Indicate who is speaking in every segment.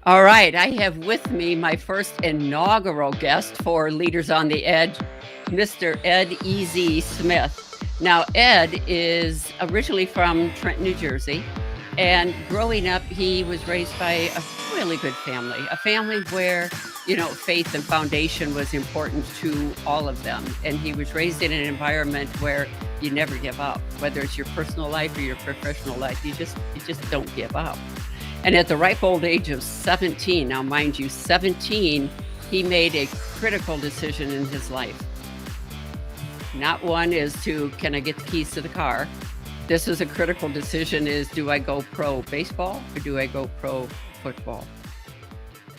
Speaker 1: All right, I have with me my first inaugural guest for Leaders on the Edge, Mr. Ed E.Z. Smith. Now, Ed is originally from Trenton, New Jersey, and growing up, he was raised by a really good family, a family where, faith and foundation was important to all of them. And he was raised in an environment where you never give up, whether it's your personal life or your professional life, you just don't give up. And at the ripe old age of 17, now mind you, 17, he made a critical decision in his life. Not one is to, can I get the keys to the car? This is a critical decision is, do I go pro baseball or do I go pro football?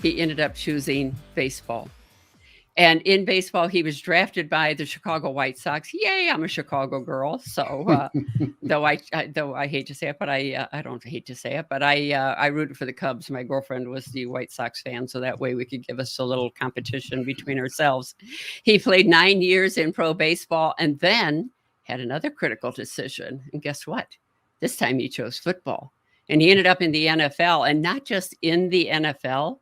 Speaker 1: He ended up choosing baseball. And in baseball, he was drafted by the Chicago White Sox. Yay, I'm a Chicago girl. So though I hate to say it, but I don't hate to say it, but I rooted for the Cubs. My girlfriend was the White Sox fan, so that way we could give us a little competition between ourselves. He played 9 years in pro baseball and then had another critical decision. And guess what? This time he chose football. And he ended up in the NFL, and not just in the NFL.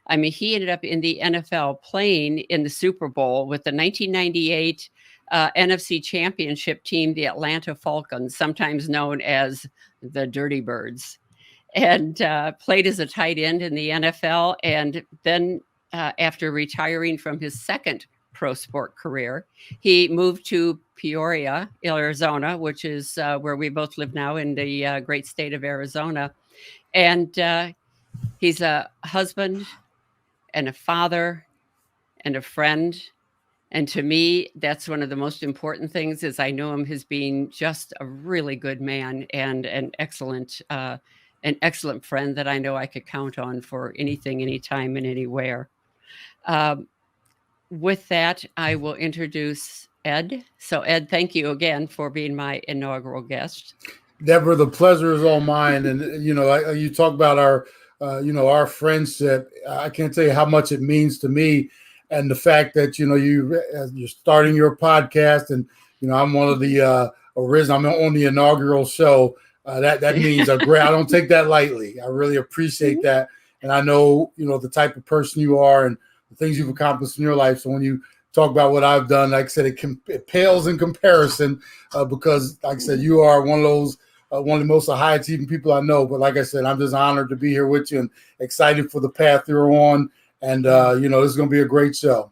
Speaker 1: I mean, he ended up in the NFL playing in the Super Bowl with the 1998 NFC Championship team, the Atlanta Falcons, sometimes known as the Dirty Birds, and played as a tight end in the NFL. And then after retiring from his second pro sport career, he moved to Peoria, Arizona, which is where we both live now in the great state of Arizona. And he's a husband and a father and a friend. And to me, that's one of the most important things is I know him as being just a really good man and an excellent friend that I know I could count on for anything, anytime, and anywhere. With that, I will introduce Ed. So Ed, thank you again for being my inaugural guest.
Speaker 2: Deborah, the pleasure is all mine. And, you talk about our friendship. I can't tell you how much it means to me, and the fact that you're starting your podcast, and I'm one of the original. I'm on the inaugural show. That means a great. I don't take that lightly. I really appreciate that, and I know the type of person you are and the things you've accomplished in your life. So when you talk about what I've done, like I said, it pales in comparison because, like I said, you are one of those. One of the most high-achieving people I know. But like I said, I'm just honored to be here with you and excited for the path you're on. And, this is going to be a great show.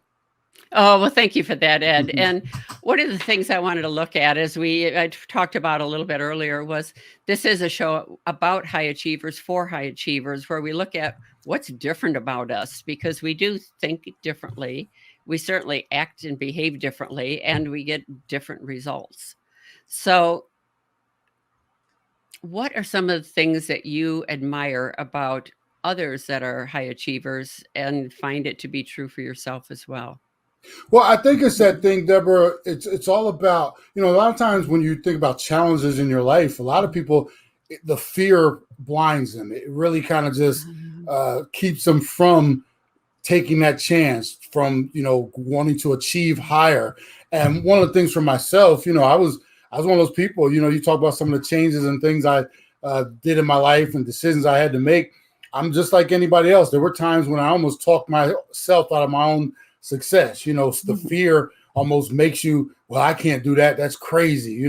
Speaker 1: Oh, well, thank you for that, Ed. And one of the things I wanted to look at, as I talked about a little bit earlier, was this is a show about high achievers for high achievers, where we look at what's different about us, because we do think differently. We certainly act and behave differently, and we get different results. So what are some of the things that you admire about others that are high achievers and find it to be true for yourself as well?
Speaker 2: Well, I think it's that thing, Deborah. It's all about, a lot of times when you think about challenges in your life, a lot of people, the fear blinds them. It really kind of just keeps them from taking that chance, from, wanting to achieve higher. And one of the things for myself, I was one of those people, you talk about some of the changes and things I did in my life and decisions I had to make. I'm just like anybody else. There were times when I almost talked myself out of my own success. The fear almost makes you, well, I can't do that. That's crazy.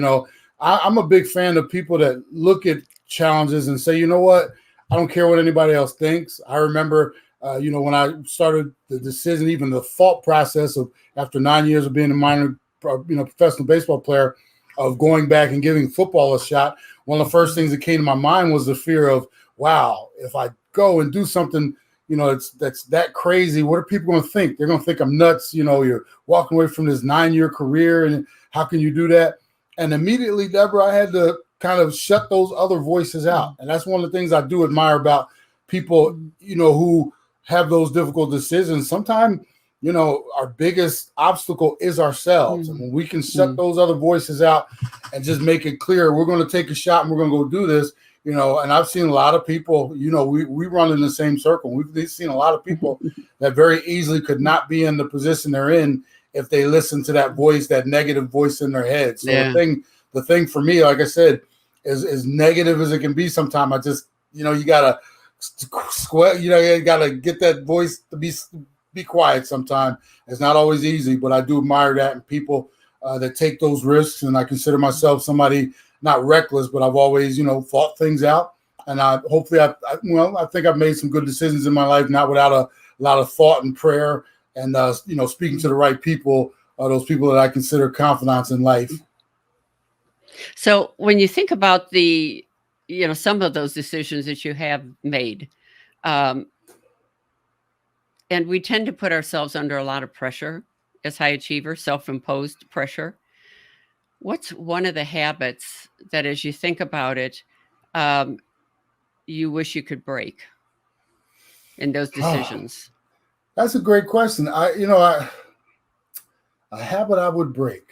Speaker 2: I'm a big fan of people that look at challenges and say, you know what? I don't care what anybody else thinks. I remember, when I started the decision, even the thought process of after 9 years of being a minor, professional baseball player, of going back and giving football a shot, one of the first things that came to my mind was the fear of, wow, if I go and do something, that's that crazy, what are people going to think? They're going to think I'm nuts. You're walking away from this 9-year career, and how can you do that? And immediately, Deborah, I had to kind of shut those other voices out. And that's one of the things I do admire about people, who have those difficult decisions. Sometimes, our biggest obstacle is ourselves. And when we can shut those other voices out and just make it clear, we're going to take a shot and we're going to go do this, and I've seen a lot of people, we run in the same circle. We've seen a lot of people that very easily could not be in the position they're in if they listen to that voice, that negative voice in their head. So the thing for me, like I said, is as negative as it can be sometimes. I just, you got to you got to get that voice to be quiet sometimes. It's not always easy, but I do admire that in people that take those risks. And I consider myself somebody not reckless, but I've always, thought things out. And I think I've made some good decisions in my life, not without a lot of thought and prayer and, speaking to the right people, those people that I consider confidants in life.
Speaker 1: So when you think about some of those decisions that you have made, and we tend to put ourselves under a lot of pressure as high achievers, self-imposed pressure. What's one of the habits that, as you think about it, you wish you could break in those decisions?
Speaker 2: That's a great question. A habit I would break.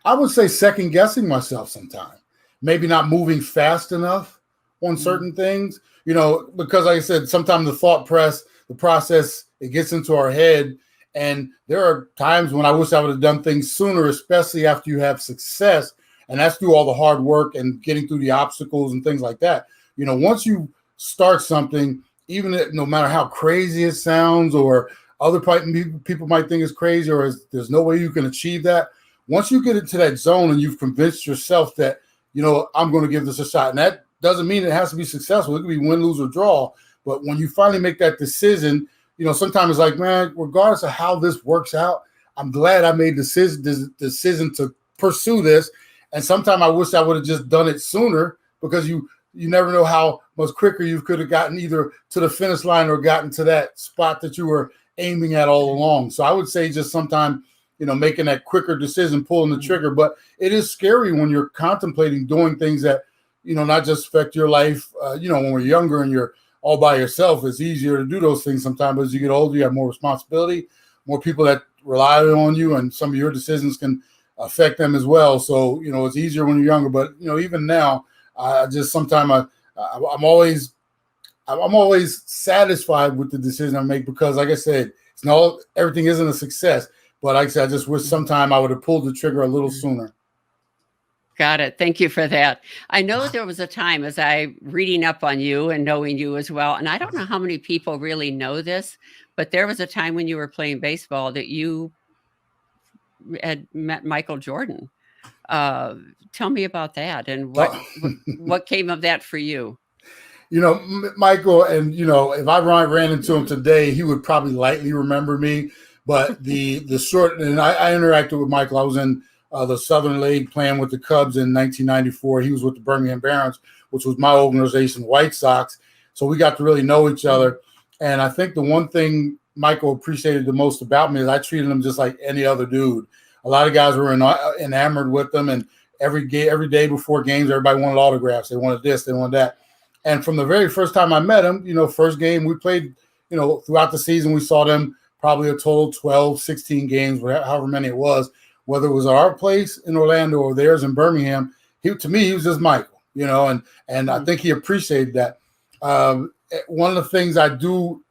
Speaker 2: I would say second guessing myself sometimes. Maybe not moving fast enough on certain things, because like I said, sometimes the process, it gets into our head. And there are times when I wish I would have done things sooner, especially after you have success. And that's through all the hard work and getting through the obstacles and things like that. Once you start something, even no matter how crazy it sounds or other people might think it's crazy or there's no way you can achieve that. Once you get into that zone and you've convinced yourself that, I'm going to give this a shot. And that doesn't mean it has to be successful. It could be win, lose, or draw. But when you finally make that decision, sometimes it's like, man, regardless of how this works out, I'm glad I made the decision to pursue this. And sometimes I wish I would have just done it sooner, because you never know how much quicker you could have gotten either to the finish line or gotten to that spot that you were aiming at all along. So I would say just sometimes, making that quicker decision, pulling the trigger. But it is scary when you're contemplating doing things that, not just affect your life. When we're younger and you're all by yourself, it's easier to do those things sometimes. But as you get older, you have more responsibility, more people that rely on you, and some of your decisions can affect them as well. So, it's easier when you're younger. But, even now, I just sometimes I'm always satisfied with the decision I make, because, like I said, everything isn't a success. But like I said, I just wish sometime I would have pulled the trigger a little sooner.
Speaker 1: Got it. Thank you for that. I know there was a time, as I reading up on you and knowing you as well, and I don't know how many people really know this, but there was a time when you were playing baseball that you had met Michael Jordan. Tell me about that and what came of that for you.
Speaker 2: Michael, and if I ran into him today, he would probably lightly remember me. But the short, and I interacted with Michael. I was in the Southern League playing with the Cubs in 1994. He was with the Birmingham Barons, which was my organization, White Sox. So we got to really know each other. And I think the one thing Michael appreciated the most about me is I treated him just like any other dude. A lot of guys were enamored with him, and every day before games, everybody wanted autographs. They wanted this, they wanted that. And from the very first time I met him, first game we played, throughout the season, we saw them probably a total 12, 16 games, however many it was, whether it was our place in Orlando or theirs in Birmingham. To me, he was just Michael, and I think he appreciated that. One of the things I do,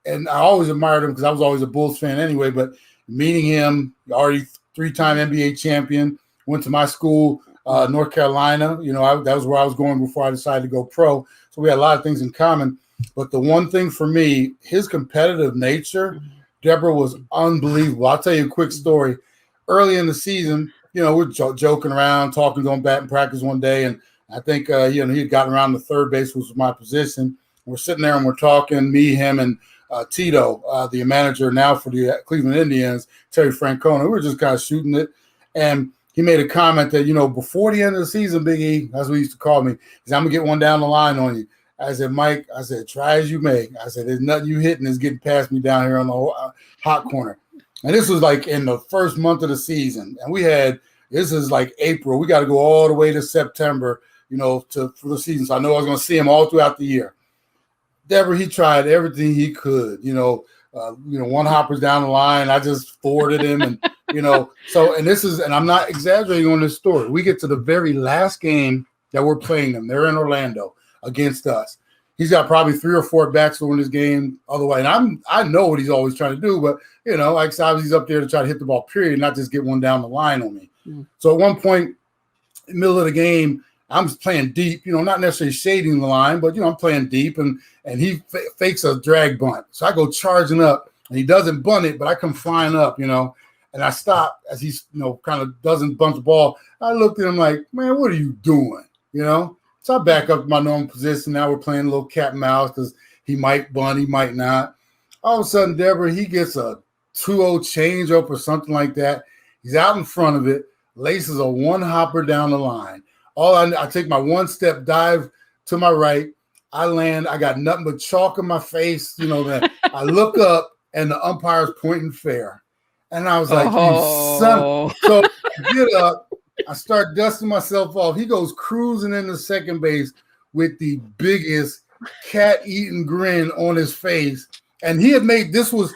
Speaker 2: and I always admired him because I was always a Bulls fan anyway, but meeting him, already 3-time NBA champion, went to my school, North Carolina. That was where I was going before I decided to go pro. So we had a lot of things in common. But the one thing for me, his competitive nature, Deborah, was unbelievable. I'll tell you a quick story. Early in the season, we're joking around, talking, going back in practice one day, and I think he had gotten around the third base, which was my position. We're sitting there and we're talking, me, him, and Tito, the manager now for the Cleveland Indians, Terry Francona. We were just kind of shooting it, and he made a comment that, before the end of the season, Big E, that's what he used to call me, he said, I'm going to get one down the line on you. I said, Mike, try as you may. I said, there's nothing you hitting is getting past me down here on the hot corner. And this was like in the first month of the season. And this is like April. We got to go all the way to September, for the season. So I know I was going to see him all throughout the year. Deborah, he tried everything he could, one hoppers down the line. I just forwarded him and, and I'm not exaggerating on this story. We get to the very last game that we're playing them. They're in Orlando against us. He's got probably 3 or 4 bats to win this game otherwise. And I know what he's always trying to do, but, like obviously he's up there to try to hit the ball, period, not just get one down the line on me. Mm. So at one point, in the middle of the game, I'm playing deep, not necessarily shading the line, but I'm playing deep, and he fakes a drag bunt. So I go charging up, and he doesn't bunt it, but I come flying up, and I stop as he's kind of doesn't bunt the ball. I looked at him like, man, what are you doing? So I back up to my normal position. Now we're playing a little cat and mouse because he might bunt, he might not. All of a sudden, Deborah, he gets a 2-0 changeup or something like that. He's out in front of it, laces a one-hopper down the line. I take my one-step dive to my right. I land. I got nothing but chalk in my face. That I look up, and the umpire's pointing fair. And I was like, you son. So I get up. I start dusting myself off. He goes cruising into second base with the biggest cat-eating grin on his face. And he had made this was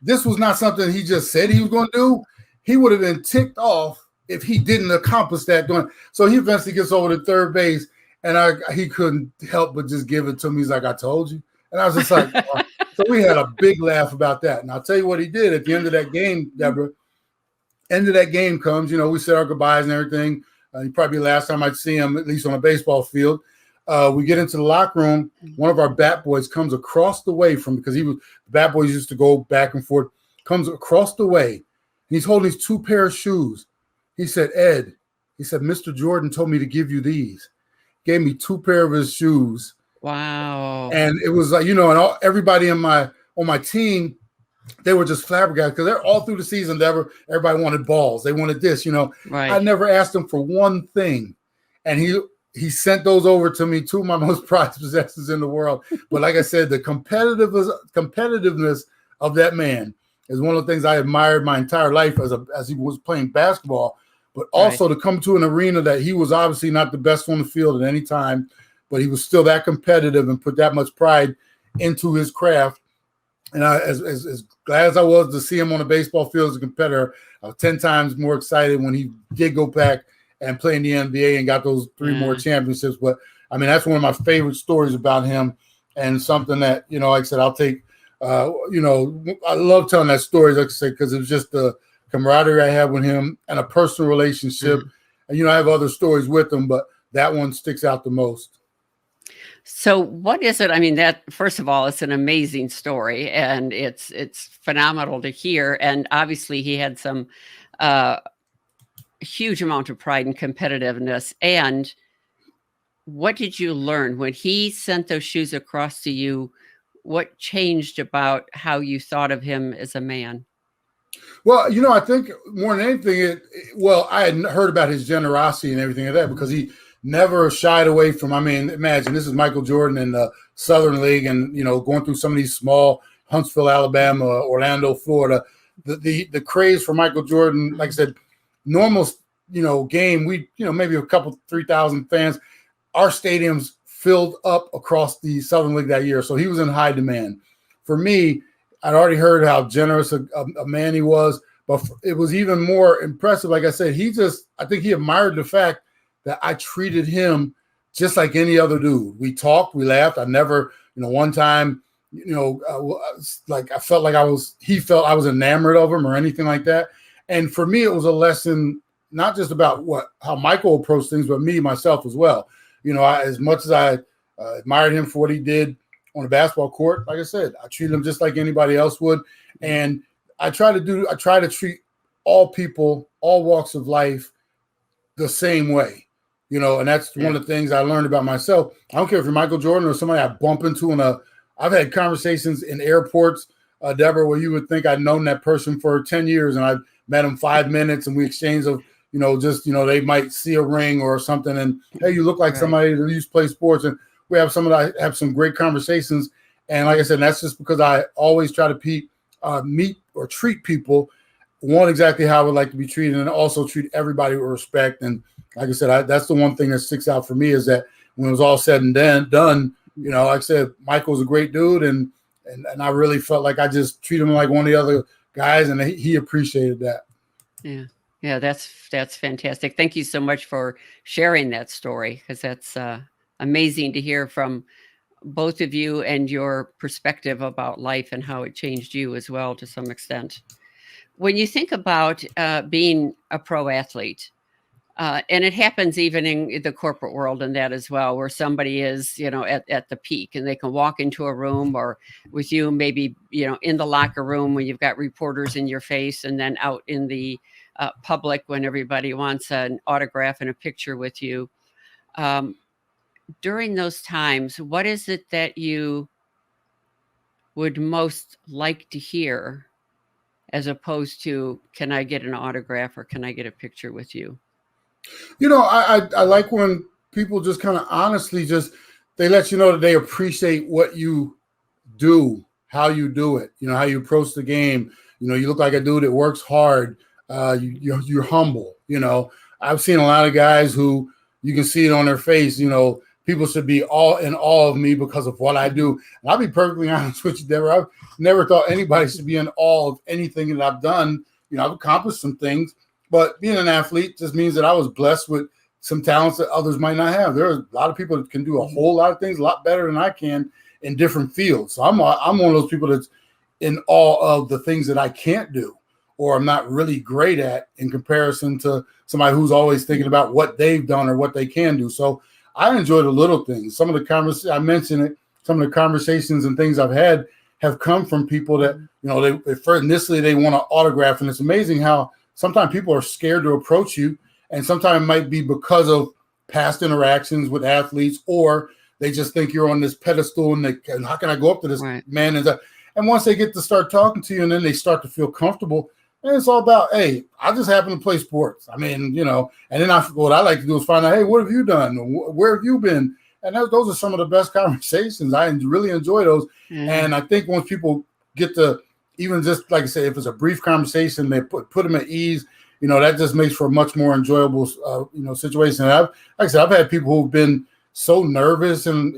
Speaker 2: not something he just said he was going to do. He would have been ticked off if he didn't accomplish that. So he eventually gets over to third base, and he couldn't help but just give it to me. He's like, I told you. And I was just like, oh. So we had a big laugh about that. And I'll tell you what he did at the end of that game, Deborah. End of that game comes, we said our goodbyes and everything. Probably the last time I'd see him, at least on a baseball field. We get into the locker room. One of our bat boys comes across the way because the bat boys used to go back and forth, comes across the way. And he's holding these 2 pair of shoes. He said, Ed, he said, Mr. Jordan told me to give you these. Gave me 2 pair of his shoes.
Speaker 1: Wow.
Speaker 2: And it was like, and everybody on my team, they were just flabbergasted because they're all through the season. Everybody wanted balls. They wanted this,
Speaker 1: Right.
Speaker 2: I never asked him for one thing. And he sent those over to me, 2 of my most prized possessions in the world. But like I said, the competitiveness of that man is one of the things I admired my entire life as he was playing basketball, but also to come to an arena that he was obviously not the best on the field at any time, but he was still that competitive and put that much pride into his craft. And as glad as I was to see him on a baseball field as a competitor, I was 10 times more excited when he did go back and play in the NBA and got those 3 more championships. But, I mean, that's one of my favorite stories about him, and something that, like I said, I'll take I love telling that story, like I say, because it was just the camaraderie I had with him and a personal relationship. And, I have other stories with him, but that one sticks out the most.
Speaker 1: So what is it? I mean, that, first of all, it's an amazing story, and it's phenomenal to hear. And obviously he had some huge amount of pride and competitiveness. And what did you learn when he sent those shoes across to you? What changed about how you thought of him as a man?
Speaker 2: Well, I think more than anything, I had heard about his generosity and everything like that, because he never shied away from, imagine this is Michael Jordan in the Southern League, and, going through some of these small Huntsville, Alabama, Orlando, Florida, the craze for Michael Jordan, like I said, normal, game, we, maybe a couple, 3,000 fans, our stadiums filled up across the Southern League that year. So he was in high demand. For me, I'd already heard how generous a man he was, but it was even more impressive. Like I said, I think he admired the fact that I treated him just like any other dude. We talked, we laughed. I never, one time, like I felt like he felt I was enamored of him or anything like that. And for me, it was a lesson, not just about how Michael approached things, but me, myself as well. As much as I admired him for what he did on the basketball court, like I said, I treated him just like anybody else would. And I try to treat all people, all walks of life the same way, and that's one of the things I learned about myself. I don't care if you're Michael Jordan or somebody I bump into I've had conversations in airports, Deborah, where you would think I'd known that person for 10 years and I met him 5 minutes and we exchanged they might see a ring or something. And, hey, you look like somebody that used to play sports. And we have some great conversations. And like I said, that's just because I always try to meet or treat people exactly how I would like to be treated, and also treat everybody with respect. And like I said, that's the one thing that sticks out for me, is that when it was all said and done, like I said, Michael was a great dude. And I really felt like I just treated him like one of the other guys, and he appreciated that.
Speaker 1: Yeah. Yeah, that's fantastic. Thank you so much for sharing that story, because that's amazing to hear from both of you and your perspective about life and how it changed you as well to some extent. When you think about being a pro athlete, And it happens even in the corporate world and that as well, where somebody is, at the peak and they can walk into a room or with you, maybe, in the locker room when you've got reporters in your face, and then out in the public when everybody wants an autograph and a picture with you. During those times, what is it that you would most like to hear as opposed to, can I get an autograph or can I get a picture with you?
Speaker 2: I like when people just kind of honestly they let you know that they appreciate what you do, how you do it, how you approach the game. You look like a dude that works hard. You're humble. I've seen a lot of guys who you can see it on their face. People should be all in awe of me because of what I do. And I'll be perfectly honest with you, Deborah. I've never thought anybody should be in awe of anything that I've done. I've accomplished some things, but being an athlete just means that I was blessed with some talents that others might not have. There are a lot of people that can do a whole lot of things a lot better than I can in different fields. So I'm one of those people that's in awe of the things that I can't do or I'm not really great at in comparison to somebody who's always thinking about what they've done or what they can do. So I enjoy the little things. Some of the conversations, I mentioned it, some of the conversations and things I've had have come from people that, they first initially they want an autograph. And it's amazing how sometimes people are scared to approach you. And sometimes it might be because of past interactions with athletes, or they just think you're on this pedestal and how can I go up to this man? And once they get to start talking to you and then they start to feel comfortable, and it's all about, hey, I just happen to play sports. I mean, and then what I like to do is find out, hey, what have you done? Where have you been? And those are some of the best conversations. I really enjoy those. And I think once people get to, even just like I say, if it's a brief conversation, they put them at ease, that just makes for a much more enjoyable, situation. And I've had people who've been so nervous and,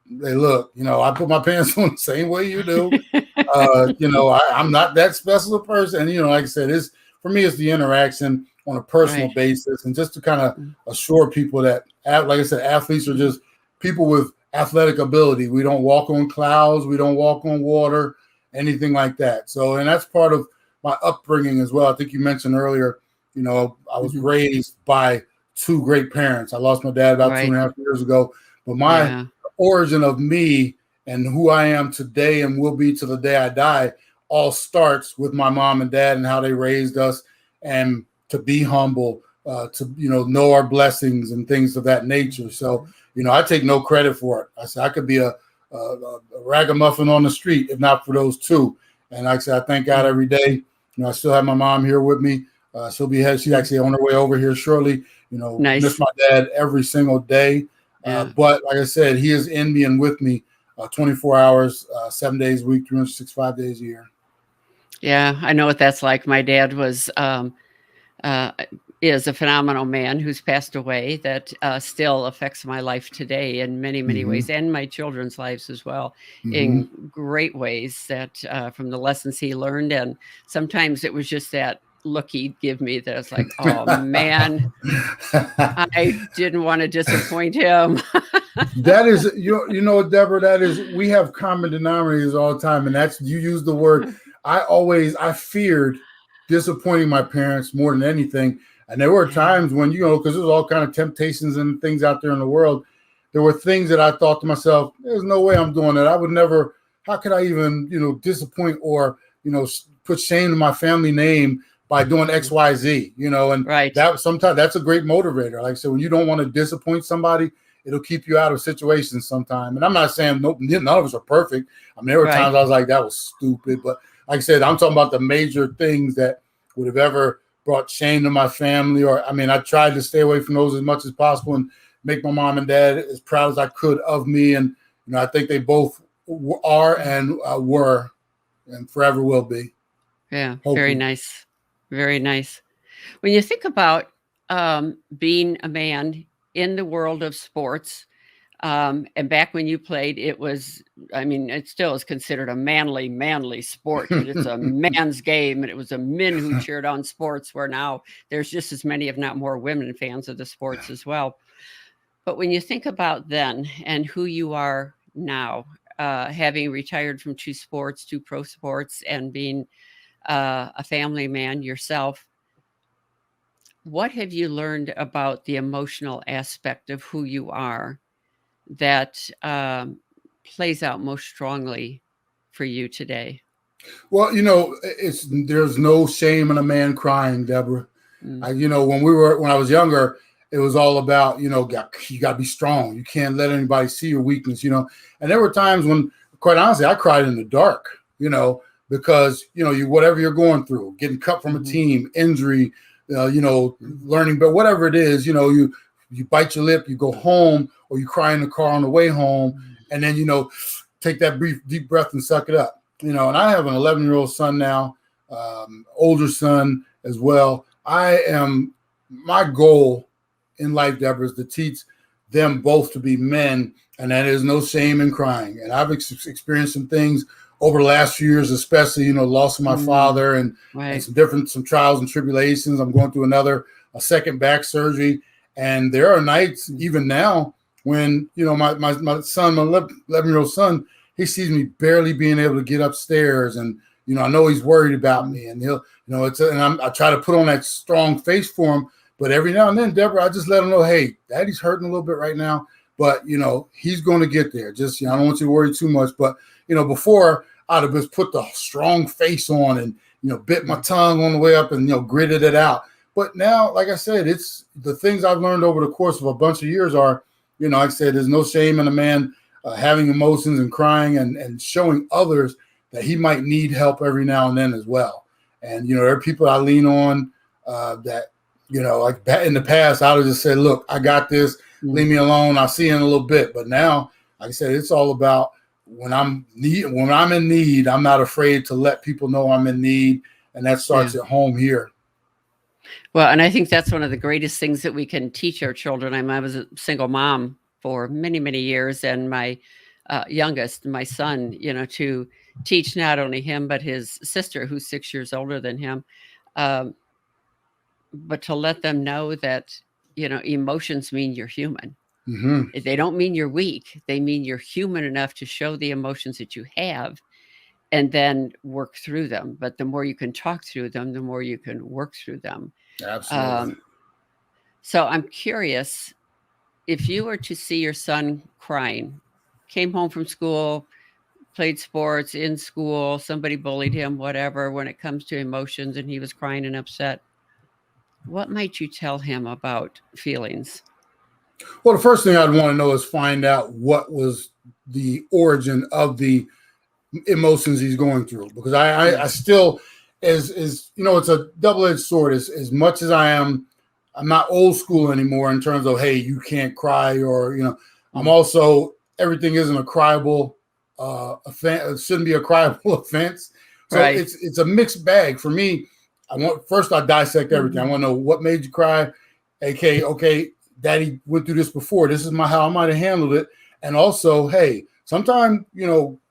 Speaker 2: they look, I put my pants on the same way you do. I'm not that special a person. And, like I said, for me, it's the interaction on a personal basis. And just to kind of assure people that, like I said, athletes are just people with athletic ability. We don't walk on clouds. We don't walk on water, anything like that. So, and that's part of my upbringing as well. I think you mentioned earlier, I was raised by two great parents. I lost my dad about 2.5 years ago, but my origin of me and who I am today and will be to the day I die all starts with my mom and dad and how they raised us, and to be humble, to know our blessings and things of that nature. So, I take no credit for it. I said I could be a ragamuffin on the street if not for those two. And like I said, I thank God every day. I still have my mom here with me. She's actually on her way over here shortly. Miss my dad every single day. But like I said, he is in me and with me 24 hours, 7 days a week, 365 days a year.
Speaker 1: Yeah, I know what that's like. My dad is a phenomenal man who's passed away that still affects my life today in many, many ways, and my children's lives as well, in great ways that from the lessons he learned. And sometimes it was just that look he'd give me that I was like, oh man, I didn't want to disappoint him.
Speaker 2: That is, Deborah, we have common denominators all the time. And that's, you use the word, I feared disappointing my parents more than anything. And there were times when, because there's all kind of temptations and things out there in the world. There were things that I thought to myself, there's no way I'm doing that. I would never, how could I even, disappoint or, put shame to my family name by doing X, Y, Z, and that sometimes that's a great motivator. Like I said, when you don't want to disappoint somebody, it'll keep you out of situations sometime. And I'm not saying none of us are perfect. I mean, there were times I was like, that was stupid. But like I said, I'm talking about the major things that would have ever brought shame to my family. I tried to stay away from those as much as possible and make my mom and dad as proud as I could of me. And, I think they both are and were and forever will be.
Speaker 1: Yeah, hopefully. Very nice. Very nice. When you think about being a man in the world of sports, and back when you played, it still is considered a manly sport. It's a man's game, and it was a men who cheered on sports, where now there's just as many, if not more, women fans of the sports as well. But when you think about then and who you are now, having retired from two pro sports, and being a family man yourself, what have you learned about the emotional aspect of who you are that plays out most strongly for you today?
Speaker 2: Well, there's no shame in a man crying, Deborah.
Speaker 1: Mm,
Speaker 2: When I was younger, it was all about, you got to be strong. You can't let anybody see your weakness, And there were times when, quite honestly, I cried in the dark, because, whatever you're going through, getting cut from a
Speaker 1: mhm,
Speaker 2: team, injury,
Speaker 1: mhm,
Speaker 2: learning, but whatever it is, you bite your lip, you go home, or you cry in the car on the way home,
Speaker 1: mhm.
Speaker 2: and then, take that deep breath and suck it up. And I have an 11-year-old son now, older son as well. My goal in life, Deborah, is to teach them both to be men, and that is no shame in crying. And I've experienced some things over the last few years, especially, loss of my
Speaker 1: Mm,
Speaker 2: father and
Speaker 1: right.
Speaker 2: some trials and tribulations. I'm going through a second back surgery. And there are nights,
Speaker 1: Mm,
Speaker 2: even now, when, my son, my 11-year-old son, he sees me barely being able to get upstairs, and I know he's worried about
Speaker 1: mm,
Speaker 2: me, and I try to put on that strong face for him, but every now and then, Deborah, I just let him know, hey, Daddy's hurting a little bit right now, but he's going to get there. Just I don't want you to worry too much, but before I'd have just put the strong face on and bit my
Speaker 1: mm.
Speaker 2: tongue on the way up and gritted it out. But now, like I said, it's the things I've learned over the course of a bunch of years are, like I said, there's no shame in a man having emotions and crying and showing others that he might need help every now and then as well. And, there are people I lean on that, like in the past, I would just say, look, I got this, leave
Speaker 1: Mm,
Speaker 2: me alone. I'll see you in a little bit. But now, like I said, it's all about when I'm in need, I'm not afraid to let people know I'm in need. And that
Speaker 1: yeah.
Speaker 2: starts at home here.
Speaker 1: Well, and I think that's one of the greatest things that we can teach our children. I was a single mom for many, many years, and my youngest, my son, to teach not only him but his sister, who's 6 years older than him, um, but to let them know that emotions mean you're human.
Speaker 2: Mm-hmm.
Speaker 1: They don't mean you're weak. They mean you're human enough to show the emotions that you have, and then work through them. But the more you can talk through them, the more you can work through them.
Speaker 2: Absolutely.
Speaker 1: Um, so I'm curious, if you were to see your son crying, came home from school, played sports in school, somebody bullied him, whatever, when it comes to emotions, and he was crying and upset, what might you tell him about feelings?
Speaker 2: Well, the first thing I'd want to know is find out what was the origin of the emotions he's going through, because
Speaker 1: Mm,
Speaker 2: I still, it's a double-edged sword. As much as I'm not old school anymore in terms of, hey, you can't cry, or I'm
Speaker 1: mm,
Speaker 2: also, everything isn't a cryable offense. It shouldn't be a cryable offense. So
Speaker 1: right.
Speaker 2: it's a mixed bag for me. I dissect everything. I
Speaker 1: Mhm.
Speaker 2: want to know what made you cry. Okay, Daddy went through this before. This is how I might have handled it. And also, hey, sometimes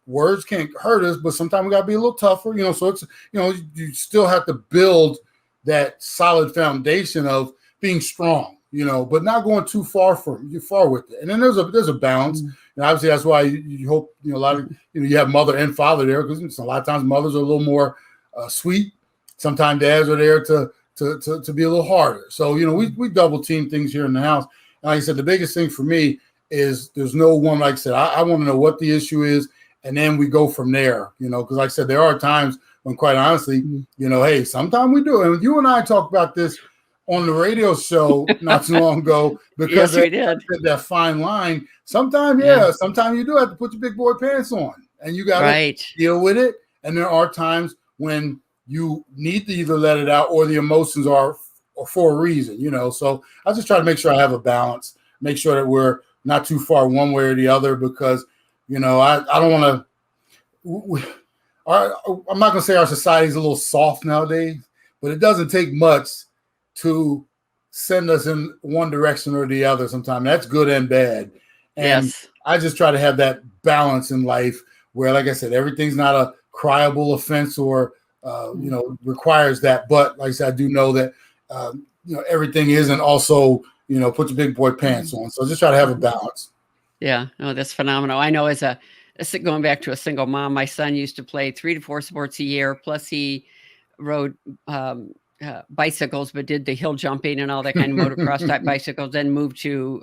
Speaker 2: words can't hurt us, but sometimes we gotta be a little tougher. So it's you still have to build that solid foundation of being strong. But not going too far with it. And then there's a balance.
Speaker 1: Mm,
Speaker 2: And obviously that's why you hope a lot of you have mother and father there, because a lot of times mothers are a little more sweet. Sometimes dads are there to be a little harder. So
Speaker 1: mm,
Speaker 2: we double team things here in the house. And like I said, the biggest thing for me is there's no one. Like I said, I want to know what the issue is, and then we go from there. Because like I said, there are times when, quite honestly,
Speaker 1: mm.
Speaker 2: hey, sometimes we do. And you and I talked about this on the radio show not too long ago, because
Speaker 1: Yes,
Speaker 2: that,
Speaker 1: we did.
Speaker 2: that fine line. Sometimes,
Speaker 1: Yeah,
Speaker 2: yeah, sometimes you do have to put your big boy pants on, and you got to
Speaker 1: right.
Speaker 2: deal with it. And there are times when you need to either let it out, or the emotions are for a reason. So I just try to make sure I have a balance, make sure that we're not too far one way or the other, because I don't want to. I'm not going to say our society is a little soft nowadays, but it doesn't take much to send us in one direction or the other. Sometimes that's good and bad, and
Speaker 1: Yes.
Speaker 2: I just try to have that balance in life where, like I said, everything's not a cryable offense, or
Speaker 1: Mm,
Speaker 2: requires that. But like I said, I do know that everything isn't also put your big boy pants
Speaker 1: mhm,
Speaker 2: on. So just try to have a
Speaker 1: mhm.
Speaker 2: balance.
Speaker 1: Yeah, no, that's phenomenal. I know going back to a single mom, my son used to play 3 to 4 sports a year, plus he rode, um, bicycles, but did the hill jumping and all that kind of motocross type bicycles, then moved to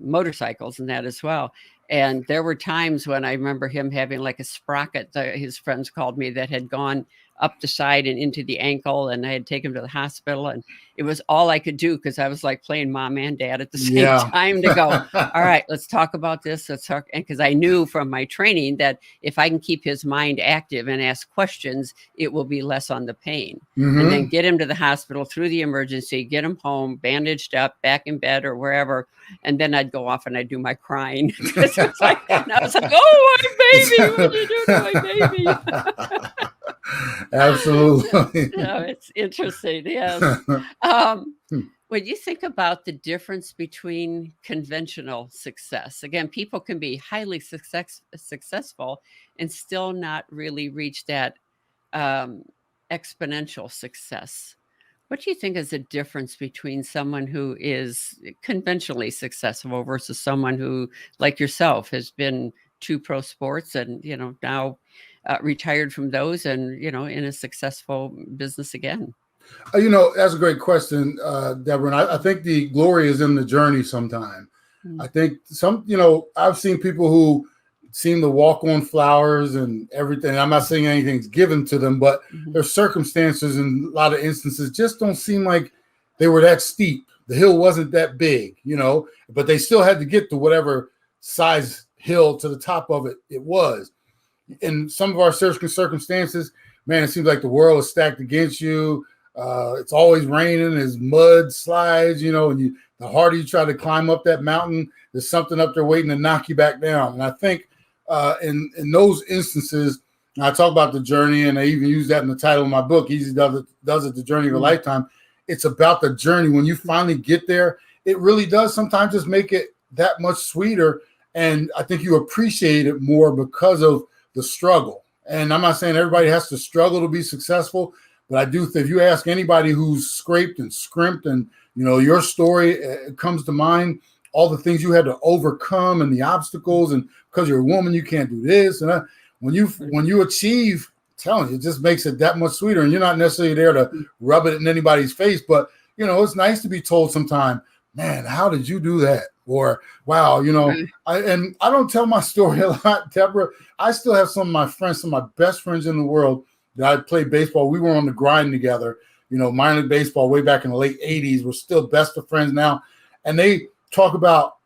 Speaker 1: motorcycles and that as well. And there were times when I remember him having like a sprocket, his friends called me, that had gone up the side and into the ankle, and I had taken him to the hospital, and it was all I could do, because I was like playing mom and dad at the same time, to go, all right, let's talk about this. Let's talk. And because I knew from my training that if I can keep his mind active and ask questions, it will be less on the pain. And then get him to the hospital through the emergency, get him home, bandaged up, back in bed or wherever. And then I'd go off and I'd do my crying. It was like, and I was like, oh, my baby, what did you do to my baby?
Speaker 2: Absolutely.
Speaker 1: No, it's interesting. Yes. When you think about the difference between conventional success, again, people can be highly successful and still not really reach that exponential success. What do you think is the difference between someone who is conventionally successful versus someone who, like yourself, has been to pro sports and, now retired from those and, in a successful business again?
Speaker 2: That's a great question, Deborah. And I think the glory is in the journey sometime. I think I've seen people who seem to walk on flowers and everything. I'm not saying anything's given to them, but their circumstances in a lot of instances just don't seem like they were that steep. The hill wasn't that big, but they still had to get to whatever size hill to the top of it was. In some of our circumstances, man, it seems like the world is stacked against you. It's always raining, there's mud slides, and the harder you try to climb up that mountain, there's something up there waiting to knock you back down. And I think in those instances, I talk about the journey, and I even use that in the title of my book, Easy Does It, The Journey of a Lifetime. It's about the journey. When you finally get there, it really does sometimes just make it that much sweeter. And I think you appreciate it more because of the struggle. And I'm not saying everybody has to struggle to be successful, but I do think if you ask anybody who's scraped and scrimped and, your story comes to mind, all the things you had to overcome and the obstacles, and because you're a woman, you can't do this. And when you achieve, I'm telling you, it just makes it that much sweeter. And you're not necessarily there to rub it in anybody's face, but, it's nice to be told sometime, man, how did you do that? Or, wow, I don't tell my story a lot, Deborah. I still have some of my friends, some of my best friends in the world that I played baseball. We were on the grind together, minor league baseball way back in the late 80s. We're still best of friends now. And they talk about,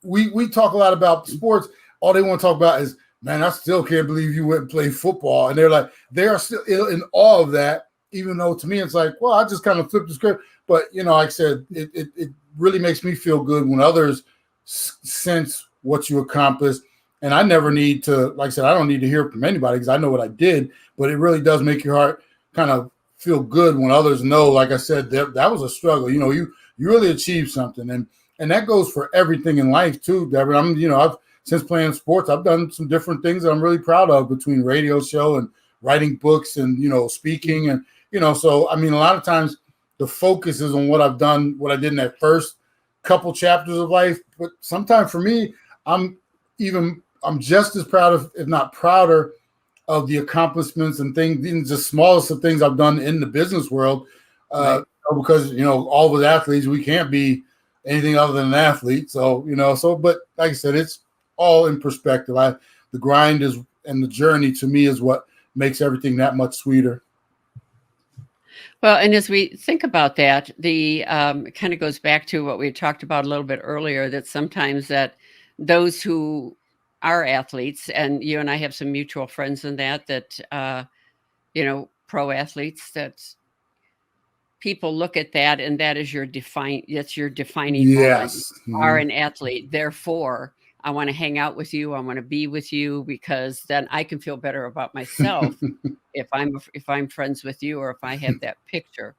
Speaker 2: we talk a lot about sports. All they want to talk about is, man, I still can't believe you went and played football. And they're like, they are still in awe of that, even though to me it's like, well, I just kind of flipped the script. But, like I said, it really makes me feel good when others sense what you accomplished. And I never need to, like I said, I don't need to hear from anybody because I know what I did, but it really does make your heart kind of feel good when others know, like I said, that was a struggle. You really achieved something. And that goes for everything in life too, Deborah. I've since playing sports, I've done some different things that I'm really proud of between radio show and writing books and, speaking. And, so, a lot of times the focus is on what I've done, what I did in that first couple chapters of life. But sometimes for me, I'm just as proud of, if not prouder, of the accomplishments and things, even the smallest of things I've done in the business world. Because, all with athletes, we can't be anything other than an athlete. So, but like I said, it's all in perspective. The grind and the journey to me is what makes everything that much sweeter.
Speaker 1: Well, and as we think about that, it kind of goes back to what we talked about a little bit earlier, that sometimes that those who are athletes, and you and I have some mutual friends in that pro athletes, that people look at that and that is that's your defining moment. You are an athlete. Therefore, I want to hang out with you. I want to be with you because then I can feel better about myself if I'm friends with you or if I have that picture.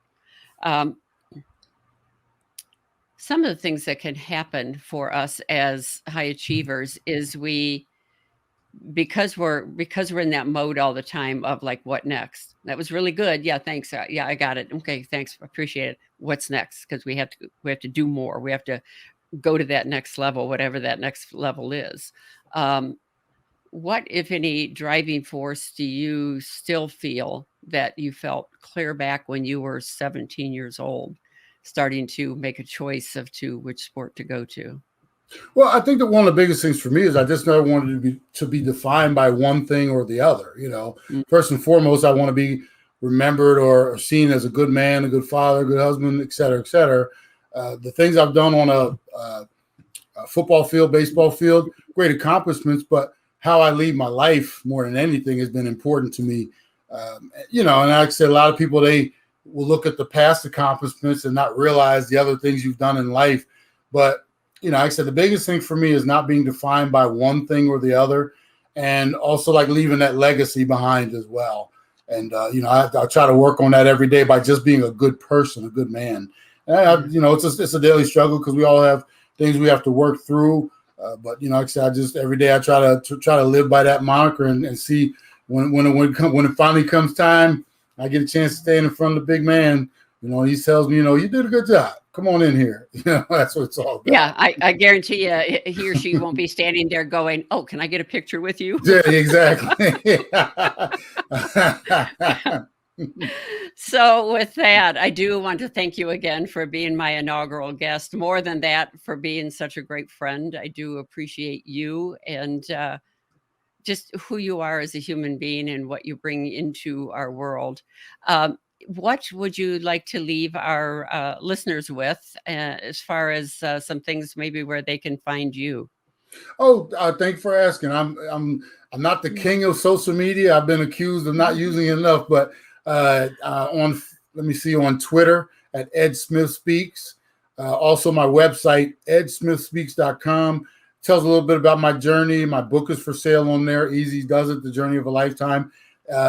Speaker 1: Some of the things that can happen for us as high achievers is because we're in that mode all the time of like, what next? That was really good. Yeah, thanks. Yeah, I got it. Okay, thanks. Appreciate it. What's next? Because we have to do more. We have to go to that next level, whatever that next level is. What, if any, driving force do you still feel that you felt clear back when you were 17 years old, starting to make a choice of which sport to go to?
Speaker 2: Well, I think that one of the biggest things for me is I just never wanted to be defined by one thing or the other. First and foremost, I want to be remembered or seen as a good man, a good father, a good husband, et cetera, et cetera. The things I've done on a football field, baseball field, great accomplishments, but how I lead my life more than anything has been important to me. And like I said, a lot of people, they will look at the past accomplishments and not realize the other things you've done in life. But like I said, the biggest thing for me is not being defined by one thing or the other, and also like leaving that legacy behind as well. And, I try to work on that every day by just being a good person, a good man. And, it's a daily struggle because we all have things we have to work through. But, like I said, every day I try to live by that moniker and see when it finally comes time, I get a chance to stand in front of the big man. He tells me, you did a good job. Come on in here. That's what it's all about.
Speaker 1: Yeah, I guarantee you he or she won't be standing there going, "Oh, can I get a picture with you?"
Speaker 2: Yeah, exactly.
Speaker 1: So with that, I do want to thank you again for being my inaugural guest. More than that, for being such a great friend. I do appreciate you and just who you are as a human being and what you bring into our world. What would you like to leave our listeners with as far as some things maybe where they can find you?
Speaker 2: Oh, thanks for asking. I'm not the king of social media. I've been accused of not using it enough, but on Twitter at Ed Smith Speaks. Also my website, edsmithspeaks.com, tells a little bit about my journey. My book is for sale on there. Easy Does It, The Journey of a Lifetime.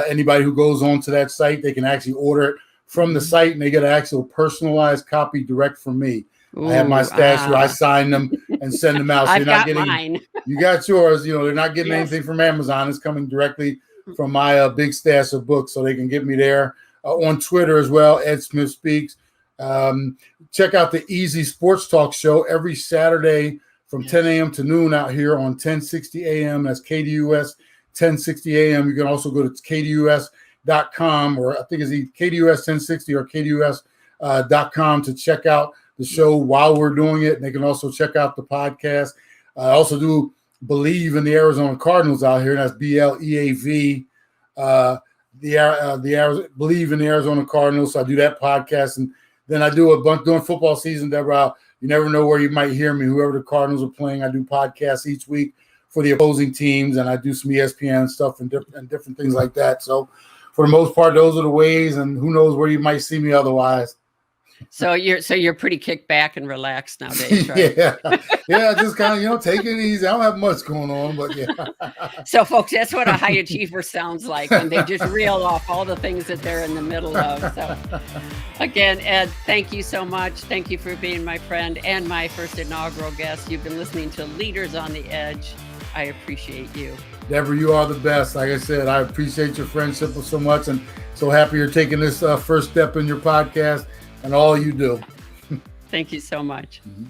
Speaker 2: Anybody who goes on to that site, they can actually order it from the site, and they get an actual personalized copy direct from me. Ooh, I have my stash where I sign them and send them out. So
Speaker 1: I've got mine.
Speaker 2: You got yours. They're not getting anything from Amazon. It's coming directly from my big stash of books, so they can get me there. On Twitter as well, Ed Smith Speaks. Check out the Easy Sports Talk show every Saturday from 10 a.m. to noon out here on 1060 a.m. That's KDUS 1060 a.m. You can also go to KDUS.com, or I think it's KDUS 1060 or KDUS.com to check out the show while we're doing it. And they can also check out the podcast. I also do Believe in the Arizona Cardinals out here, and that's BLEAV. Believe in the Arizona Cardinals. So I do that podcast, and then I do a bunch during football season, Deborah. You never know where you might hear me. Whoever the Cardinals are playing, I do podcasts each week for the opposing teams, and I do some ESPN stuff and different things like that. So for the most part, those are the ways, and who knows where you might see me otherwise.
Speaker 1: So you're pretty kicked back and relaxed nowadays, right?
Speaker 2: Yeah, just kind of take it easy. I don't have much going on, but yeah.
Speaker 1: So folks, that's what a high achiever sounds like when they just reel off all the things that they're in the middle of. So again, Ed, thank you so much. Thank you for being my friend and my first inaugural guest. You've been listening to Leaders on the Edge. I appreciate you.
Speaker 2: Deborah, you are the best. Like I said, I appreciate your friendship so much, and so happy you're taking this first step in your podcast and all you do.
Speaker 1: Thank you so much.
Speaker 2: Mm-hmm.